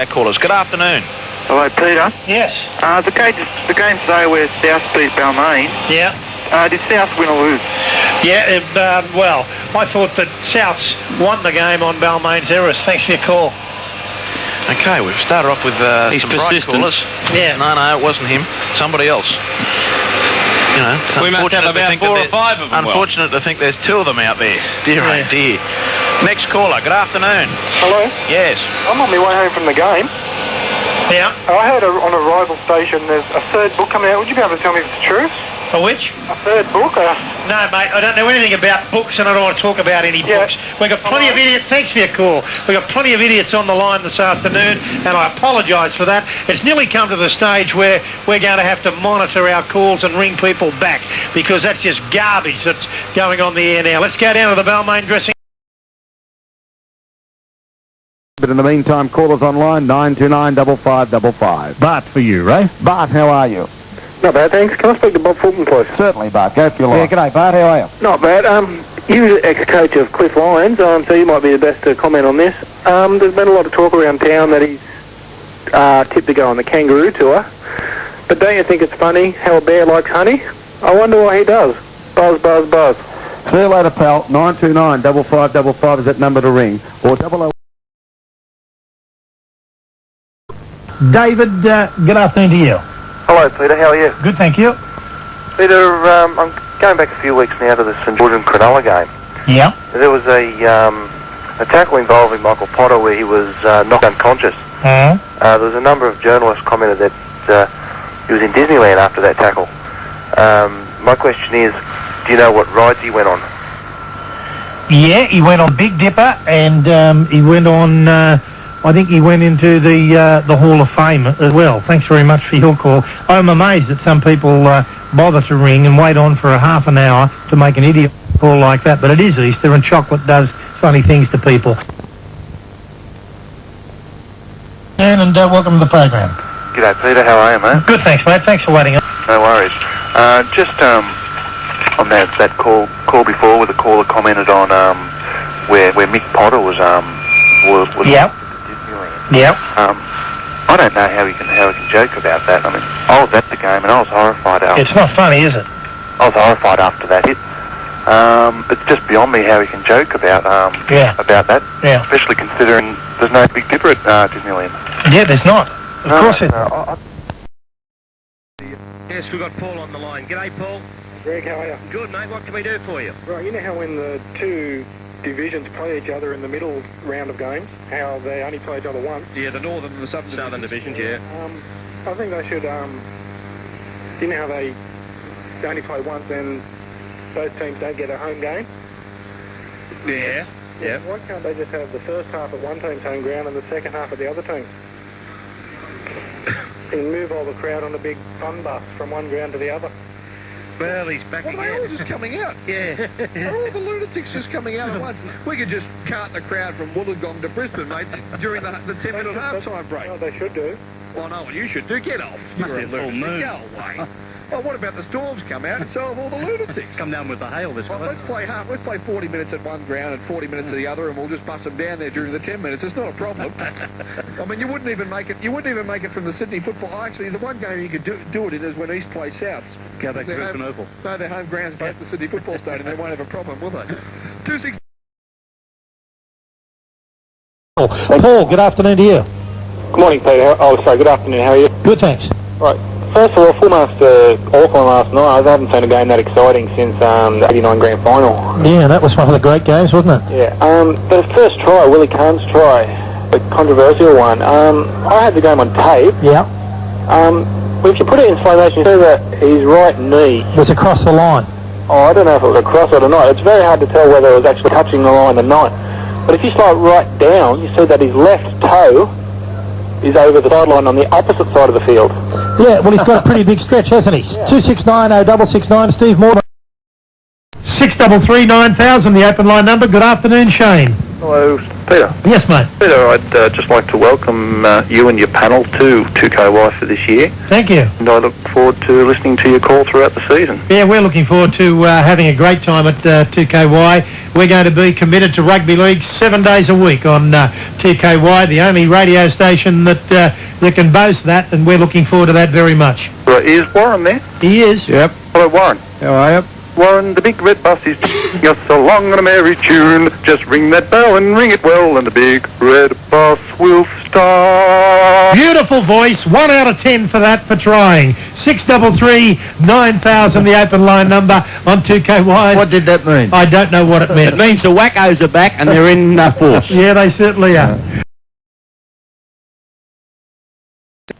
Callers, good afternoon. Hello, Peter. Yes. The game today where South beat Balmain. Yeah. Did South win or lose? Yeah, well, I thought that Souths won the game on Balmain's errors. Thanks for your call. Okay, we've started off with some bright callers. Yeah. No, it wasn't him. Somebody else. You know, we must have about 4 or 5 of them. Unfortunate to think there's 2 of them out there. Dear, oh dear. Next caller, good afternoon. Hello? Yes. I'm on my way home from the game. Yeah. I heard on a rival station there's a third book coming out. Would you be able to tell me if it's true? A which? A third book? No, mate, I don't know anything about books and I don't want to talk about any books. We've got plenty of idiots. Thanks for your call. We've got plenty of idiots on the line this afternoon, and I apologise for that. It's nearly come to the stage where we're going to have to monitor our calls and ring people back because that's just garbage that's going on the air now. Let's go down to the Balmain dressing. But in the meantime, callers online, 929 5555. Bart for you, Ray. Bart, how are you? Not bad, thanks. Can I speak to Bob Fulton, please? Certainly, Bart. Go for your line. Yeah, g'day, Bart. How are you? Not bad. You're ex-coach of Cliff Lyons, so you might be the best to comment on this. There's been a lot of talk around town that he's tipped to go on the Kangaroo Tour. But don't you think it's funny how a bear likes honey? I wonder why he does. Buzz, buzz, buzz. See you later, pal. 929 5555 is that number to ring. Or 00... David, good afternoon to you. Hello, Peter. How are you? Good, thank you. Peter, I'm going back a few weeks now to the St George and Cronulla game. Yeah. There was a tackle involving Michael Potter where he was knocked unconscious. There was a number of journalists commented that he was in Disneyland after that tackle. My question is, do you know what rides he went on? Yeah, he went on Big Dipper and he went on... I think he went into the Hall of Fame as well. Thanks very much for your call. I'm amazed that some people bother to ring and wait on for a half an hour to make an idiot call like that. But it is Easter and chocolate does funny things to people. And welcome to the program. G'day, Peter. How are you, mate? Good, thanks, mate. Thanks for waiting. No worries. Just on that call before where the caller commented on where Mick Potter was Yep. Yeah. I don't know how we can joke about that. I mean, I was at the game and I was horrified after. It's not funny, is it? I was horrified after that hit. It's just beyond me how we can joke about that. Yeah. Especially considering there's no Big Dipper at Disneyland. Yeah, there's not. Of course it. Yes, we've got Paul on the line. G'day, Paul. Greg, how are you? Good, mate. What can we do for you? Right, you know how when the two divisions play each other in the middle round of games, how they only play each other once? Yeah, the northern and the southern divisions, yeah. I think they should, you know how they only play once and both teams don't get a home game? Yeah, yeah. Why can't they just have the first half at one team's home ground and the second half at the other team? And move all the crowd on a big fun bus from one ground to the other. Well, he's back again. They're all just coming out. Yeah. They're all the lunatics just coming out at once. We could just cart the crowd from Wollongong to Brisbane, mate, during the 10-minute half-time break. Well, they should do. Well, I know what you should do. Get off. You're a full moon. Go away. Well, what about the Storms come out and so have all the lunatics? Come down with the hail this Well, time. let's play 40 minutes at one ground and 40 minutes at the other, and we'll just bust them down there during the 10 minutes. It's not a problem. I mean, you wouldn't even make it. You wouldn't even make it from the Sydney football. Actually, the one game you could do it in is when East play Souths. Go back to Brisbane Oval. No, their home ground's both the Sydney football stadium. They won't have a problem, will they? 2-6. Paul, good afternoon to you. Good morning, Peter. Good afternoon. How are you? Good, thanks. Right. First of all, full marks to Auckland last night. I haven't seen a game that exciting since the 89 grand final. Yeah, that was one of the great games, wasn't it? Yeah. The first try, Willie Cahn's try, the controversial one, I had the game on tape. Yeah. If you put it in slow motion, you see that his right knee was across the line. Oh, I don't know if it was across it or not. It's very hard to tell whether it was actually touching the line or not. But if you slow it right down, you see that his left toe is over the sideline on the opposite side of the field. Yeah, well, he's got a pretty big stretch, hasn't he? Yeah. 2690669, Steve Moore. 633 9000, the open line number. Good afternoon, Shane. Hello, Peter. Yes, mate. Peter, I'd just like to welcome you and your panel to 2KY for this year. Thank you. And I look forward to listening to your call throughout the season. Yeah, we're looking forward to having a great time at 2KY. We're going to be committed to rugby league 7 days a week on 2KY, the only radio station that can boast that, and we're looking forward to that very much. Right, is Warren there? He is. Yep. Hello, Warren. How are you? Warren, the big red bus is taking us along on a merry tune. Just ring that bell and ring it well, and the big red bus will start. Beautiful voice. 1 out of 10 for that, for trying. 633 9000, the open line number on 2KY. What did that mean? I don't know what it meant. It means the wackos are back and they're in force. Yeah, they certainly are.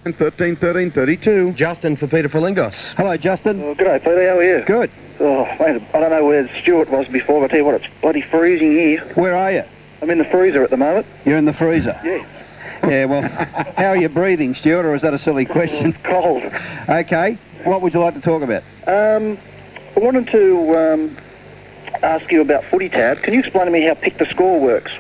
13, 13, 32. Justin for Peter Frelingos. Hello, Justin. Oh, g'day, Peter. How are you? Good. Oh, mate, I don't know where Stuart was before, but I tell you what, it's bloody freezing here. Where are you? I'm in the freezer at the moment. You're in the freezer? Yeah. Yeah, well, how are you breathing, Stuart, or is that a silly question? It's cold. Okay. What would you like to talk about? I wanted to ask you about footy tab. Can you explain to me how Pick the Score works?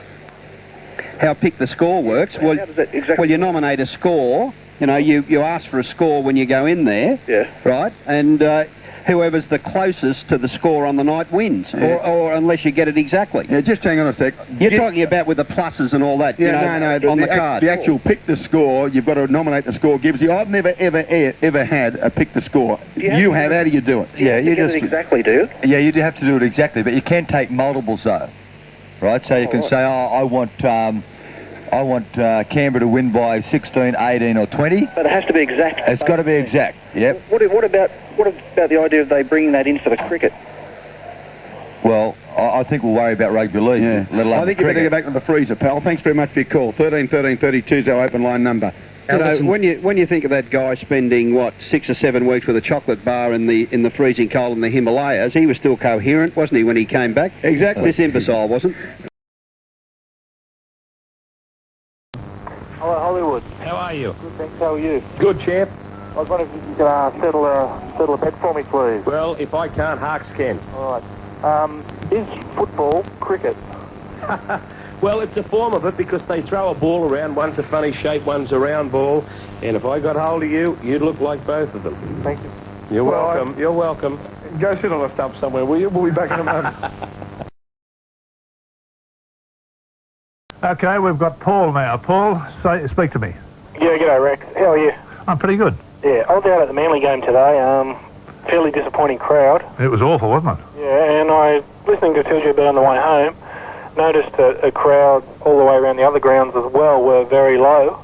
How Pick the Score works? How does that exactly Well, you nominate a score. You know, you ask for a score when you go in there. Yeah. Right? And whoever's the closest to the score on the night wins. Yeah. Or unless you get it exactly. Yeah, just hang on a sec. You're talking about with the pluses and all that, Yeah, you know, on the card. The actual pick the score, you've got to nominate the score gives you. I've never, ever had a pick the score. You have. How do you do it? Yeah, you get it exactly, do you? Yeah, you do have to do it exactly, but you can take multiples though, right? So you can say, I want Canberra to win by 16, 18 or 20. But it has to be exact. It's got to be exact, yep. What about the idea of they bringing that in for the cricket? Well, I think we'll worry about rugby league, let alone I think you better cricket. get back to the freezer, pal. Thanks very much for your call. 13, 13, 32 is our open line number. You know, when you think of that guy spending 6 or 7 weeks with a chocolate bar in the freezing cold in the Himalayas, he was still coherent, wasn't he, when he came back? Exactly. This imbecile wasn't. Hello, Hollywood. How are you? Good, thanks. How are you? Good, champ. I was wondering if you could settle a bet for me, please. Well, if I can't, Harks can. All right. Is football cricket? Well, it's a form of it because they throw a ball around. One's a funny shape, one's a round ball. And if I got hold of you, you'd look like both of them. Thank you. You're welcome. You're welcome. Go sit on a stump somewhere, will you? We'll be back in a moment. Okay, we've got Paul now. Paul, speak to me. Yeah, g'day, Rex. How are you? I'm pretty good. Yeah, I was out at the Manly game today. Fairly disappointing crowd. It was awful, wasn't it? Yeah, and I, listening to Tilja about on the way home, noticed that a crowd all the way around the other grounds as well were very low.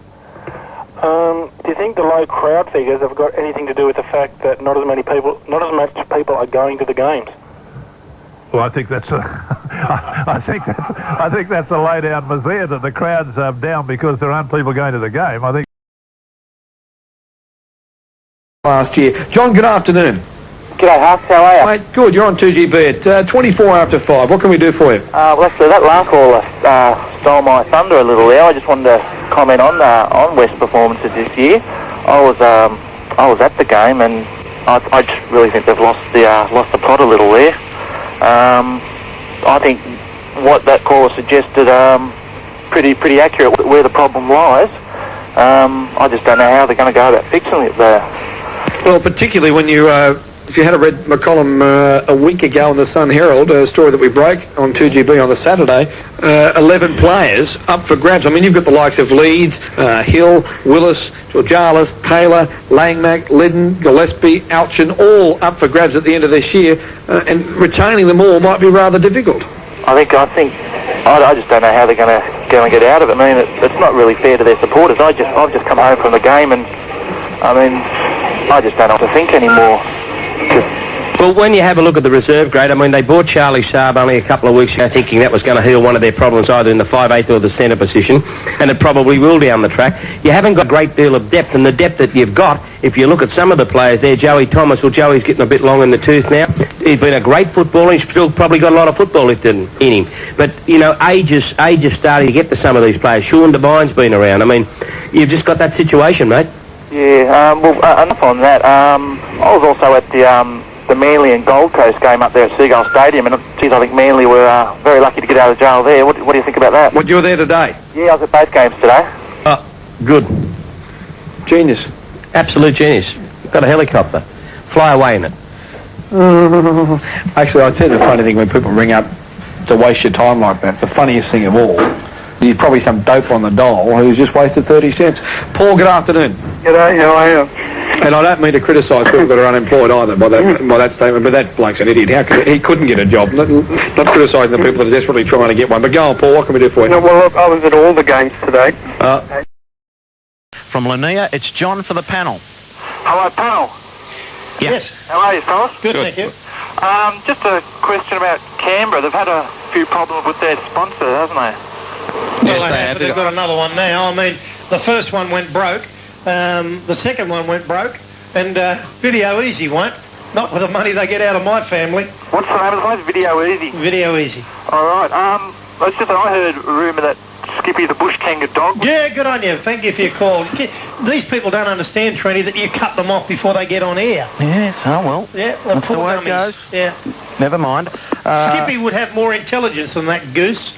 Do you think the low crowd figures have got anything to do with the fact that not as much people are going to the games? Well, I think that's I think that's a lay down misere that the crowd's down because there aren't people going to the game. I think. Last year. John, good afternoon. G'day, Huck. How are you? Mate, good. You're on 2GB at 24 after 5. What can we do for you? Well, actually, that last caller stole my thunder a little there. I just wanted to comment on West's performances this year. I was at the game, and I just really think they've lost the plot a little there. I think what that caller suggested pretty accurate where the problem lies. I just don't know how they're going to go about fixing it there. Well, particularly when you, if you had read my column a week ago in the Sun Herald, a story that we broke on 2GB on the Saturday, 11 players up for grabs. I mean, you've got the likes of Leeds, Hill, Willis, Georgalis, Taylor, Langmack, Liddon, Gillespie, Alchin, all up for grabs at the end of this year, and retaining them all might be rather difficult. I just don't know how they're going to get out of it. I mean, it's not really fair to their supporters. I've just come home from the game, and I mean, I just don't know what to think anymore. Well, when you have a look at the reserve grade, I mean, they bought Charlie Saab only a couple of weeks ago thinking that was going to heal one of their problems either in the 5/8 or the centre position, and it probably will down the track. You haven't got a great deal of depth, and the depth that you've got, if you look at some of the players there, Joey Thomas, well, Joey's getting a bit long in the tooth now. He's been a great footballer. He's still probably got a lot of football left in him. But, you know, age is starting to get to some of these players. Sean Devine's been around. I mean, you've just got that situation, mate. Yeah, well, enough on that. I was also at the Manly and Gold Coast game up there at Seagull Stadium, and geez, I think Manly were very lucky to get out of jail there. What do you think about that? What, you were there today? Yeah, I was at both games today. Good. Genius. Absolute genius. Got a helicopter. Fly away in it. Actually, I tell you the funny thing when people ring up to waste your time like that, the funniest thing of all, is probably some dope on the dole who's just wasted 30 cents. Paul, good afternoon. G'day, how are you? And I don't mean to criticise people that are unemployed either by that statement, but that bloke's an idiot. How could he couldn't get a job? Not criticising the people that are desperately trying to get one. But go on, Paul, what can we do for you? No, well, look, I was at all the games today. From Lanier, it's John for the panel. Hello, panel. Yes. How are you, fellas? Good, thank you. Just a question about Canberra. They've had a few problems with their sponsor, haven't they? Well, they have, but they've got another one now. I mean, the first one went broke. The second one went broke. And Video Easy won't. Not with the money they get out of my family. What's the name of the place? Video Easy. Video Easy. All right. It's just that I heard a rumour that Skippy the bush kangaroo dog... Yeah, good on you. Thank you for your call. These people don't understand, Trenny, that you cut them off before they get on air. Yes, oh well. Yeah, That's the way it goes. Yeah. Never mind. Skippy would have more intelligence than that goose.